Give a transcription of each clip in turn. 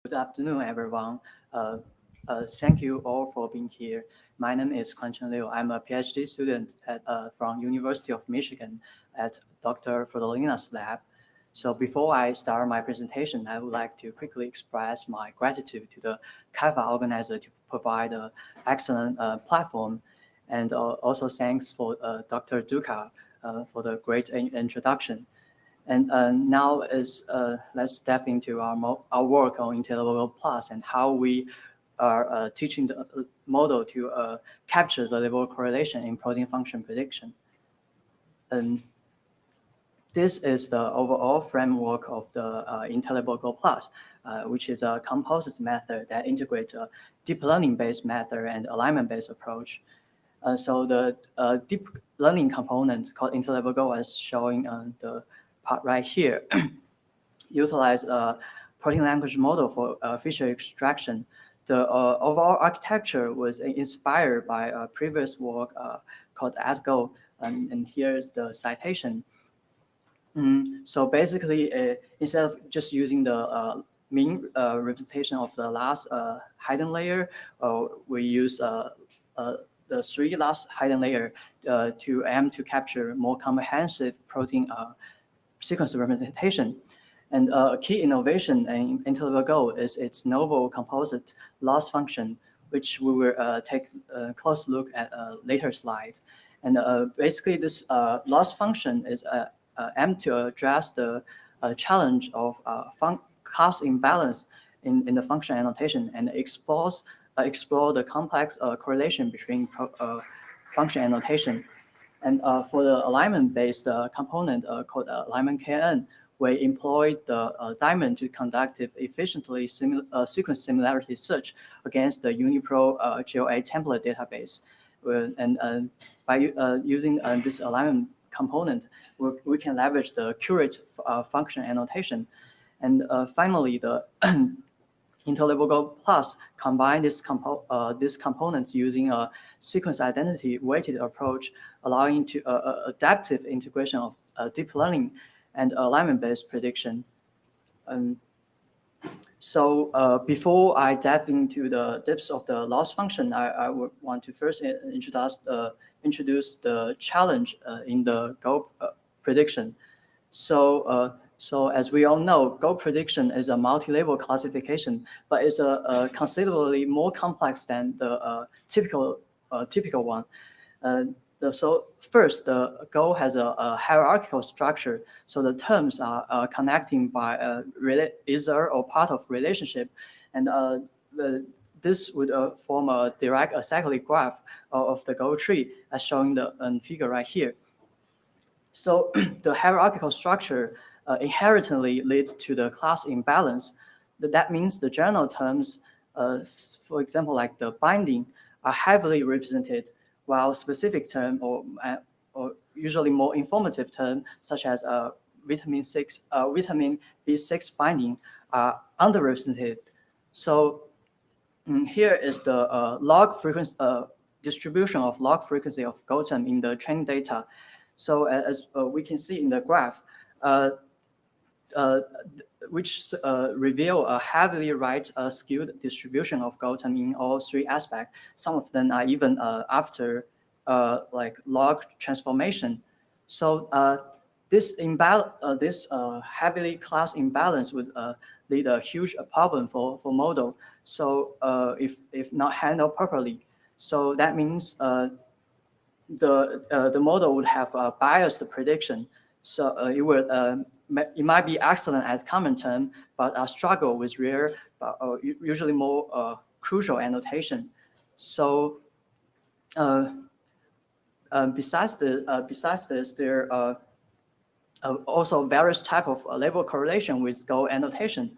Good afternoon, everyone. Thank you all for being here. My name is Quancheng Liu. I'm a PhD student from University of Michigan at Dr. Frodolina's lab. So before I start my presentation, I would like to quickly express my gratitude to the CAFA organizer to provide an excellent platform. And also thanks for Dr. Duca for the great introduction. And now let's dive into our work on InterLabelGO Plus and how we are teaching the model to capture the level correlation in protein function prediction. And this is the overall framework of the InterLabelGO Plus, which is a composite method that integrates a deep learning-based method and alignment-based approach. So the deep learning component called InterLabelGO, as showing the part right here, utilize a protein language model for feature extraction. The overall architecture was inspired by a previous work called InterLabelGO, and here's the citation. So basically, instead of just using the mean representation of the last hidden layer, we use the three last hidden layer to aim to capture more comprehensive protein sequence representation. And a key innovation in InterLabelGO is its novel composite loss function, which we will take a close look at a later slide. And basically, this loss function is aimed to address the challenge of class imbalance in the function annotation and explore the complex correlation between function annotation. And for the alignment-based component called alignment KN, we employed the diamond to conduct efficiently sequence similarity search against the UniPro GOA template database. And by using this alignment component, we can leverage the curate function annotation. And finally, the InterLabelGO Plus combine this component using a sequence identity weighted approach, allowing to adaptive integration of deep learning and alignment-based prediction. So before I dive into the depths of the loss function, I would want to first introduce the challenge in the Go prediction. So as we all know, Go prediction is a multi-label classification, but it's considerably more complex than the typical one. So first, the Go has a hierarchical structure. So the terms are connecting by either or part of relationship, and this would form a direct acyclic graph of the Go tree, as shown in the figure right here. So the hierarchical structure inherently leads to the class imbalance. That means the general terms, for example, like the binding, are heavily represented, while specific term or usually more informative term, such as vitamin B6 binding, are underrepresented. So here is the log frequency distribution of log frequency of Go term in the training data. So as we can see in the graph, which reveal a heavily right skewed distribution of Go term in all three aspects. Some of them are even after like log transformation. So this heavily class imbalance would lead a huge problem for model. So if not handled properly, so that means the model would have a biased prediction. So it might be excellent at common term, but struggle with rare, but usually more crucial annotation. So besides this, there are also various type of label correlation with Go annotation.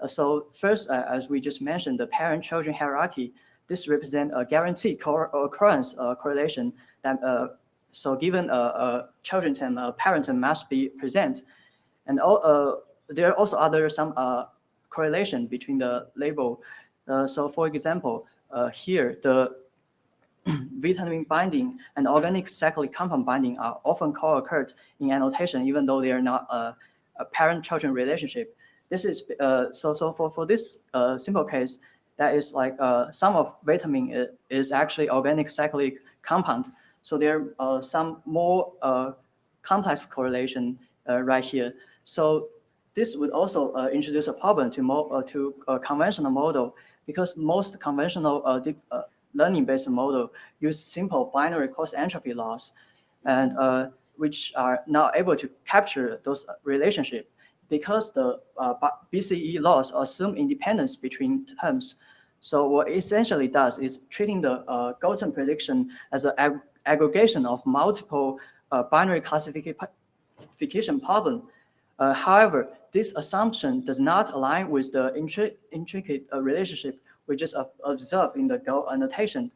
So first, as we just mentioned, the parent-children hierarchy. This represents a guaranteed occurrence correlation that so given a children term, a parent term must be present. And there are also some correlation between the label. So for example, here the vitamin binding and organic cyclic compound binding are often co-occurred in annotation, even though they are not a parent-children relationship. this is so for this simple case, that is like sum of vitamin is actually organic cyclic compound. So there are some more complex correlation right here. So this would also introduce a problem to a conventional model, because most conventional learning-based model use simple binary cost entropy laws, and which are not able to capture those relationships, because the BCE laws assume independence between terms. So what it essentially does is treating the Galton prediction as an aggregation of multiple binary classification problem. However, this assumption does not align with the intricate relationship we just observed in the Go annotation.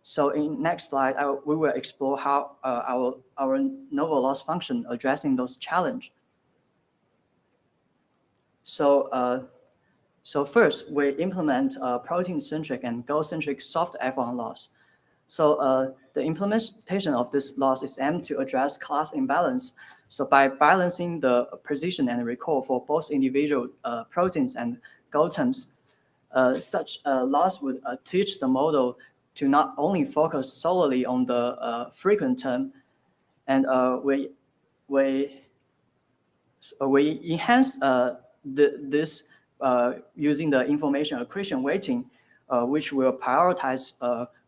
So in next slide, we will explore how our novel loss function addressing those challenges. So so first, we implement protein-centric and goal-centric soft F1 loss. So the implementation of this loss is aimed to address class imbalance. So by balancing the precision and recall for both individual proteins and goal terms, such loss would teach the model to not only focus solely on the frequent term, and we enhance this using the information accretion weighting, which will prioritize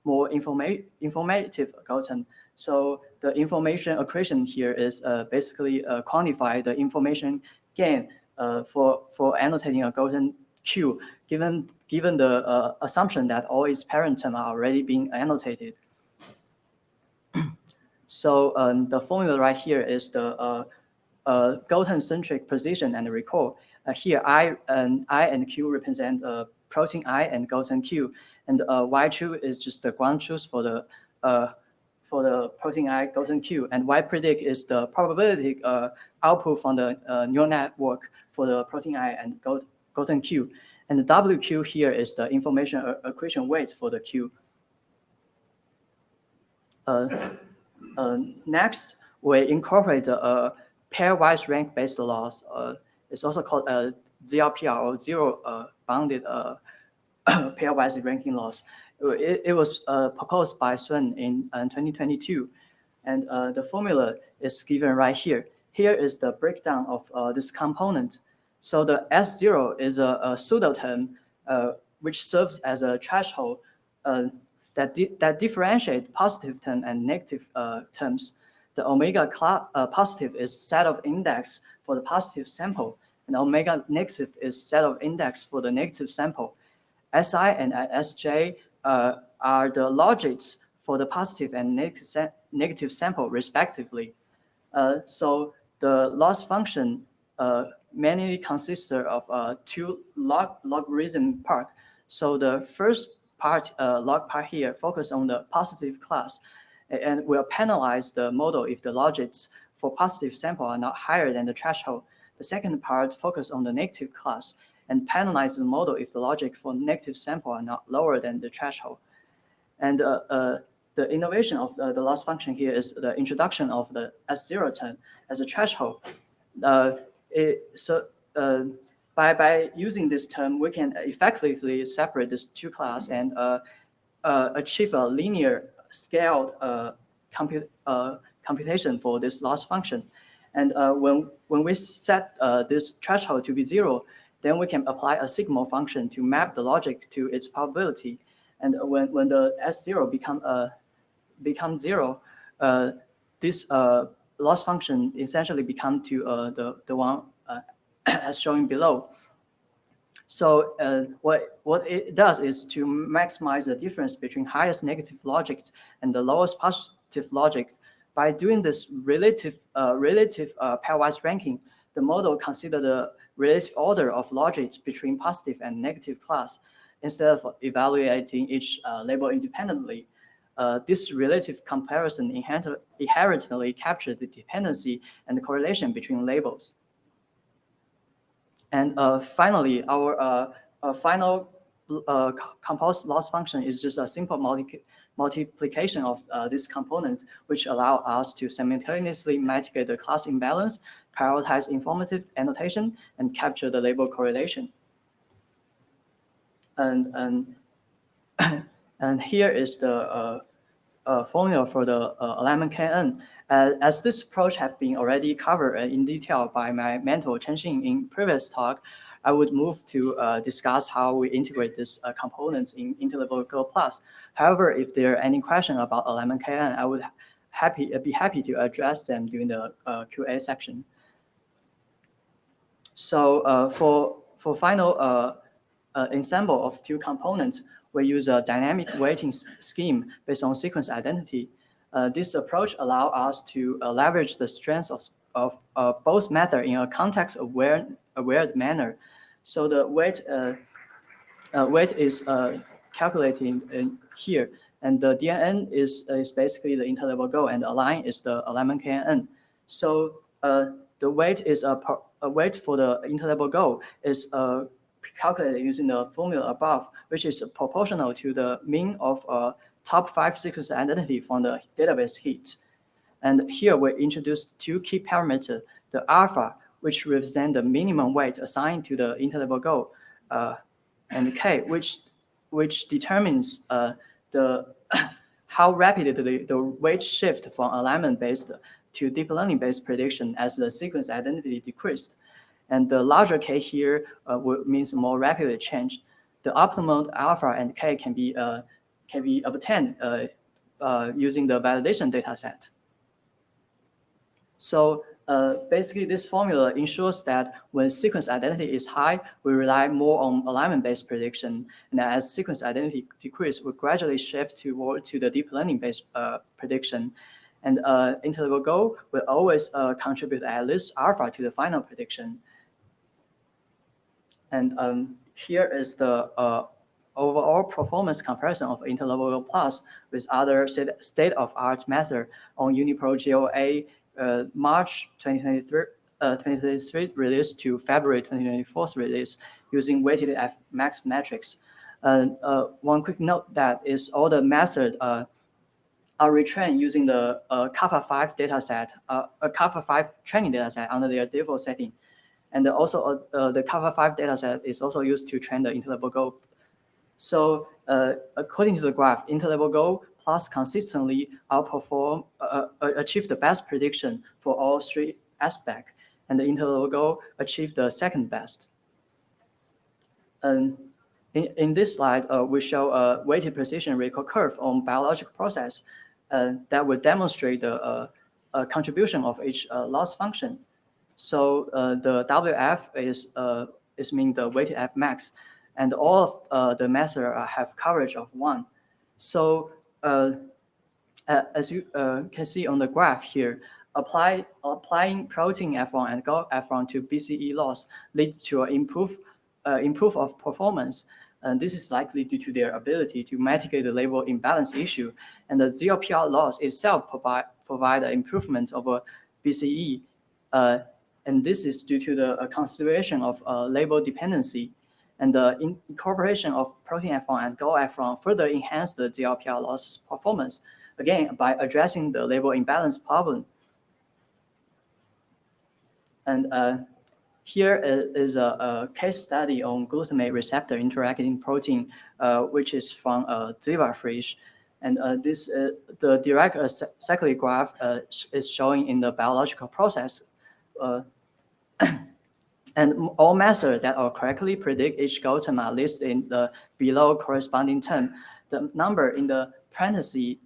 more informative goal term. So the information accretion here is basically quantify the information gain for annotating a golden Q, given the assumption that all its parent terms are already being annotated. So the formula right here is the Galton-centric precision and recall. Here, I and Q represent protein I and Galton Q, and Y2 is just the ground truth for the protein I Galton Q, and Y predict is the probability output from the neural network for the protein I and Galton Q, and the WQ here is the information accretion weight for the Q. Next, we incorporate the pairwise rank-based loss. It's also called ZRPR, or zero bounded pairwise ranking loss. It was proposed by Sun in 2022, and the formula is given right here. Here is the breakdown of this component. So the S0 is a pseudo term which serves as a threshold that differentiate positive term and negative terms. The omega positive is set of index for the positive sample, and omega negative is set of index for the negative sample. Si and Sj are the logics for the positive and negative sample respectively. So the loss function mainly consists of two logarithm part. So the first part, log part here, focus on the positive class, and will penalize the model if the logics for positive sample are not higher than the threshold. The second part focus on the negative class and penalize the model if the logic for negative sample are not lower than the threshold. And the innovation of the loss function here is the introduction of the S0 term as a threshold. By using this term, we can effectively separate these two classes and achieve a linear scaled computation for this loss function. And when we set this threshold to be 0, then we can apply a sigma function to map the logic to its probability. And when the S0 become 0, this loss function essentially become to the one as shown below. So what it does is to maximize the difference between highest negative logic and the lowest positive logic. By doing this relative pairwise ranking, the model consider the relative order of logics between positive and negative class instead of evaluating each label independently. This relative comparison inherently captures the dependency and the correlation between labels. And finally, our final composed loss function is just a simple multiplication of this component, which allow us to simultaneously mitigate the class imbalance, prioritize informative annotation, and capture the label correlation. And here is the formula for the alignment KN. As this approach has been already covered in detail by my mentor Quancheng in previous talk, I would move to discuss how we integrate this component in InterLabelGO+. However, if there are any question about alignment KN, I would be happy to address them during the QA section. So for final ensemble of two components, we use a dynamic weighting scheme based on sequence identity. This approach allows us to leverage the strengths of both methods in a context-aware manner. So the weight is calculated in here, and the DNN is basically the InterLabelGO, and the align is the alignment KNN. So the weight is a weight for the InterLabelGO is calculated using the formula above, which is proportional to the mean of top 5 sequence identity from the database hit. And here we introduce two key parameters, the alpha, which represent the minimum weight assigned to the InterLabelGO, and K, which determines how rapidly the weight shift from alignment-based to deep learning-based prediction as the sequence identity decreased. And the larger K here means more rapidly change. The optimal alpha and K can be obtained using the validation data set. So basically, this formula ensures that when sequence identity is high, we rely more on alignment-based prediction, and as sequence identity decrease, we gradually shift to the deep learning-based prediction. And InterLabelGO will always contribute at least alpha to the final prediction. And here is the overall performance comparison of InterLabelGO+ with other state-of-art method on UniPro GOA March 2023 release to February 2024 release using weighted Fmax metrics. One quick note that is all the methods are retrained using the Kappa-5 dataset, a Kappa-5 training dataset under their default setting. And also the Kappa-5 dataset is also used to train the InterLabelGO. So according to the graph, InterLabelGO Plus consistently outperform, achieve the best prediction for all three aspects, and the InterLabelGO achieved the second best. In this slide, we show a weighted precision recall curve on biological process that will demonstrate the contribution of each loss function. So the WF is mean the weighted Fmax, and all of the methods have coverage of 1. So as you can see on the graph here, applying protein F1 and GO F1 to BCE loss lead to an improve of performance. And this is likely due to their ability to mitigate the label imbalance issue, and the ZLPR loss itself provide an improvement over BCE. And this is due to the consideration of label dependency, and the incorporation of protein F1 and GO F1 further enhance the ZLPR loss performance, again, by addressing the label imbalance problem. And here is a case study on glutamate receptor interacting protein, which is from zebrafish. And the direct cyclic graph is showing in the biological process. And all methods that are correctly predict each GOTEM are listed in the below corresponding term. The number in the parentheses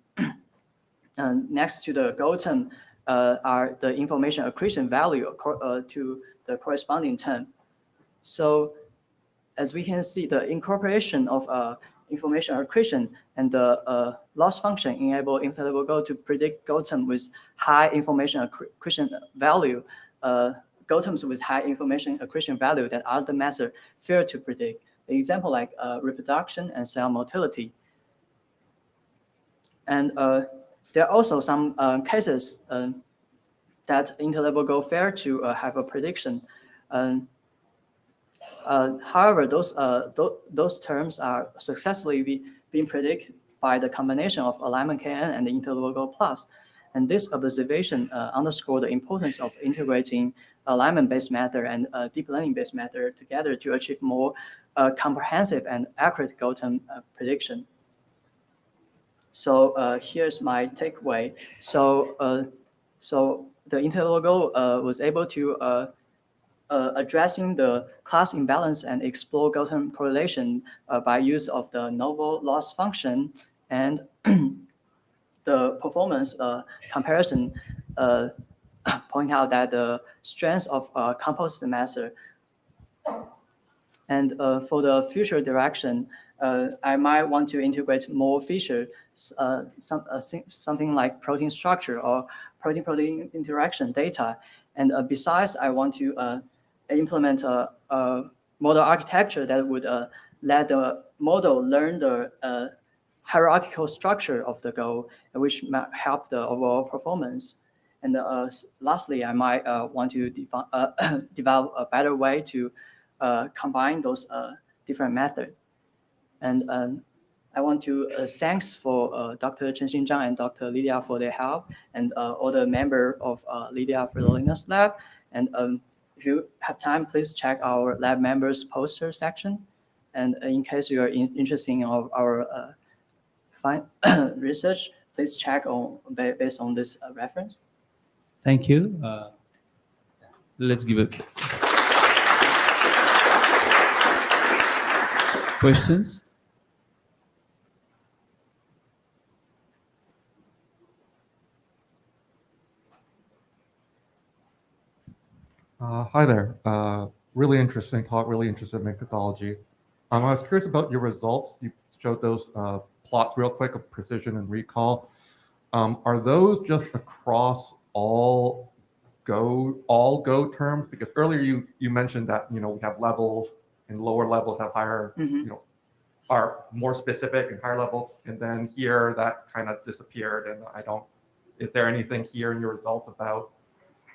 next to the GOTEM are the information accretion value to the corresponding term. So as we can see, the incorporation of information accretion and the loss function enable InterLabelGO to predict GOTEM with high information accretion value, GOTEMs with high information accretion value that other methods fail to predict. The example like reproduction and cell motility. And there are also some cases that InterLabelGO fail to have a prediction. However, those terms are successfully being predicted by the combination of alignment KN and the InterLabelGO+. And this observation underscores the importance of integrating alignment-based method and deep learning-based method together to achieve more comprehensive and accurate goal term prediction. So here's my takeaway. So the InterLabelGO was able to addressing the class imbalance and explore goal term correlation by use of the novel loss function and the performance comparison point out that the strength of composite method. And for the future direction, I might want to integrate more features, something like protein structure or protein-protein interaction data. And besides, I want to implement a model architecture that would let the model learn the hierarchical structure of the goal, which might help the overall performance. And lastly, I might want to develop a better way to combine those different methods. And I want to thanks for Dr. Chenxin Zhang and Dr. Lydia for their help, and all the members of Lydia for the Linux Lab. And if you have time, please check our lab members poster section. And in case you are interested in our research, please check on based on this reference. Thank you. Let's give it. Questions? Hi there. Really interesting talk, really interested in methodology. I was curious about your results. You showed those plots real quick of precision and recall. Are those just across all Go terms? Because earlier you mentioned that we have levels and lower levels have higher, are more specific and higher levels, and then here that kind of disappeared. And is there anything here in your results about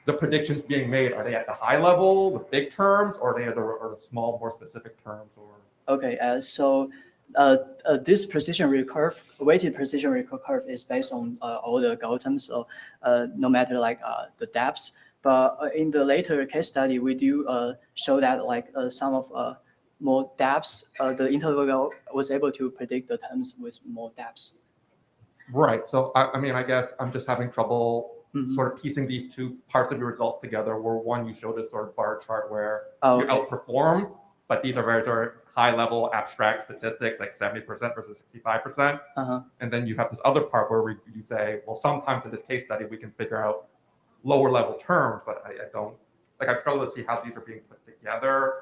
the predictions being made? Are they at the high level, the big terms, or are they at the small, more specific terms? Or okay, so this weighted precision recurve curve is based on all the goal terms, so no matter like the depths. But in the later case study, we do show that like some of more depths, the InterLabelGO was able to predict the terms with more depths. Right. So I guess I'm just having trouble sort of piecing these two parts of your results together. Where one, you showed this sort of bar chart where you outperform, but these are very sort of high-level abstract statistics, like 70% versus 65%. And then you have this other part where you say, well, sometimes in this case study we can figure out lower-level terms, but I don't like. I struggle to see how these are being put together.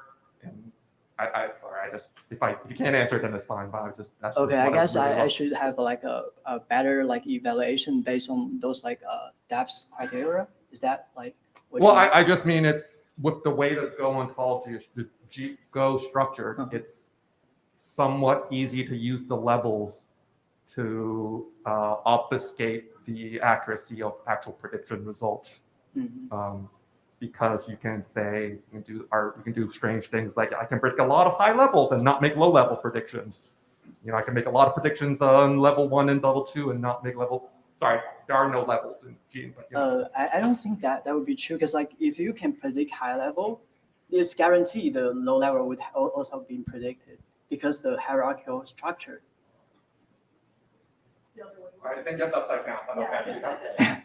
And if you can't answer it, then it's fine. But that's okay. I guess I should have like a better like evaluation based on those like depth criteria. Is that like? Well, I just mean it's with the way the Go ontology is the Go structured. It's somewhat easy to use the levels to obfuscate the accuracy of actual prediction results. Because you can say you can do strange things like I can predict a lot of high levels and not make low level predictions. I can make a lot of predictions on level 1 and level 2 and not make level. Sorry, there are no levels in Gene. But, I don't think that would be true, because like if you can predict high level, it's guaranteed the low level would also be predicted because the hierarchical structure. I think that's upside down, but okay.